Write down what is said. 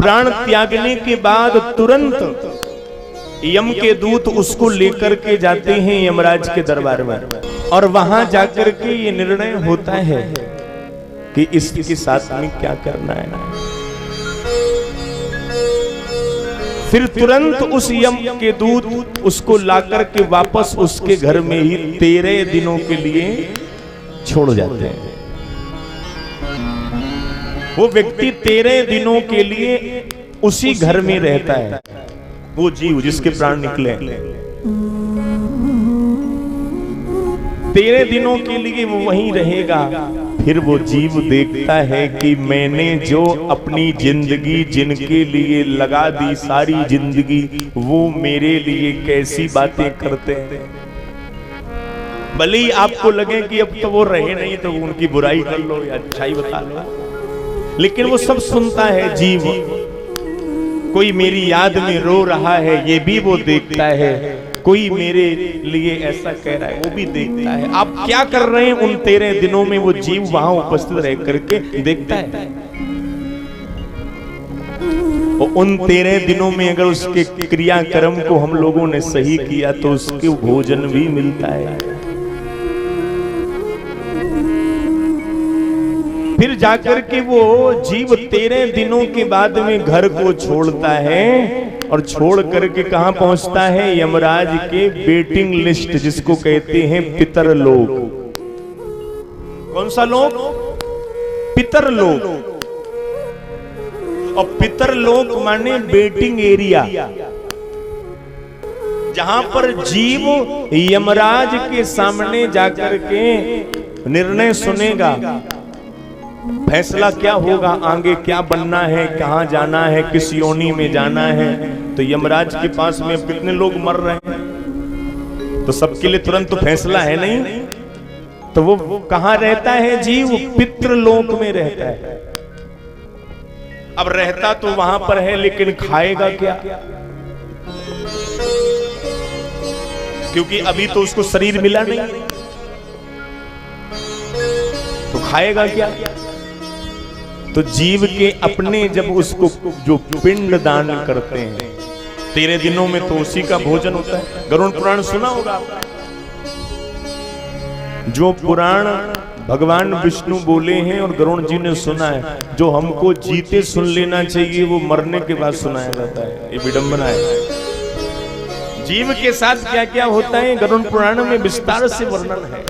प्राण त्यागने के बाद तुरंत यम के दूत उसको लेकर के जाते हैं यमराज के दरबार में, और वहां जाकर के ये निर्णय होता है कि इसके साथ में क्या करना है। फिर तुरंत उस यम के दूत उसको लाकर के वापस उसके घर में ही 13 दिनों के लिए छोड़ जाते हैं। वो व्यक्ति 13 दिनों के लिए उसी घर में रहता है, वो जीव जिसके प्राण निकले 13 दिनों के लिए वो वहीं रहेगा। फिर वो जीव देखता है कि मैंने जो अपनी जिंदगी जिनके लिए लगा दी, सारी जिंदगी, वो मेरे लिए कैसी बातें करते हैं। भले ही आपको लगे कि अब तो वो रहे नहीं, तो उनकी बुराई कर लो या अच्छाई बता लो, लेकिन वो सब सुनता है जीव। कोई मेरी याद में रो रहा है, ये भी वो देखता है। कोई मेरे लिए ऐसा कह रहा है, वो भी देखता है। आप क्या कर रहे हैं उन 13 दिनों में, वो जीव वहां उपस्थित रह करके देखता है। और उन 13 दिनों में अगर उसके क्रियाक्रम को हम लोगों ने सही किया तो उसको भोजन भी मिलता है। फिर जाकर के वो जीव 13 दिनों के बाद में घर को छोड़ता है, और छोड़ करके कहां पहुंचता है? यमराज के वेटिंग लिस्ट, जिसको कहते हैं पितरलोक। कौन सा लोक? पितरलोक। और पितरलोक माने वेटिंग एरिया, जहां पर जीव यमराज के सामने जाकर के निर्णय सुनेगा, फैसला क्या होगा, आगे क्या बनना है, कहां जाना है, किस योनि में जाना है। तो यमराज के पास में कितने लोग मर रहे हैं, तो सबके लिए तुरंत तो फैसला है नहीं। तो वो कहां रहता है जीव? पितृलोक में रहता है। अब रहता तो वहां पर है, लेकिन खाएगा क्या? क्योंकि अभी तो उसको शरीर मिला नहीं, तो खाएगा क्या? तो जीव के अपने जब उसको जो पिंड दान करते हैं 13 दिनों में, तो उसी का भोजन होता है। गरुड़ पुराण सुना होगा आपने, जो पुराण भगवान विष्णु बोले हैं और गरुड़ जी ने सुना है। जो हमको जीते सुन लेना चाहिए, वो मरने के बाद सुनाया जाता है। ये विडंबना है। जीव के साथ क्या क्या होता है गरुड़ पुराण में विस्तार से वर्णन है।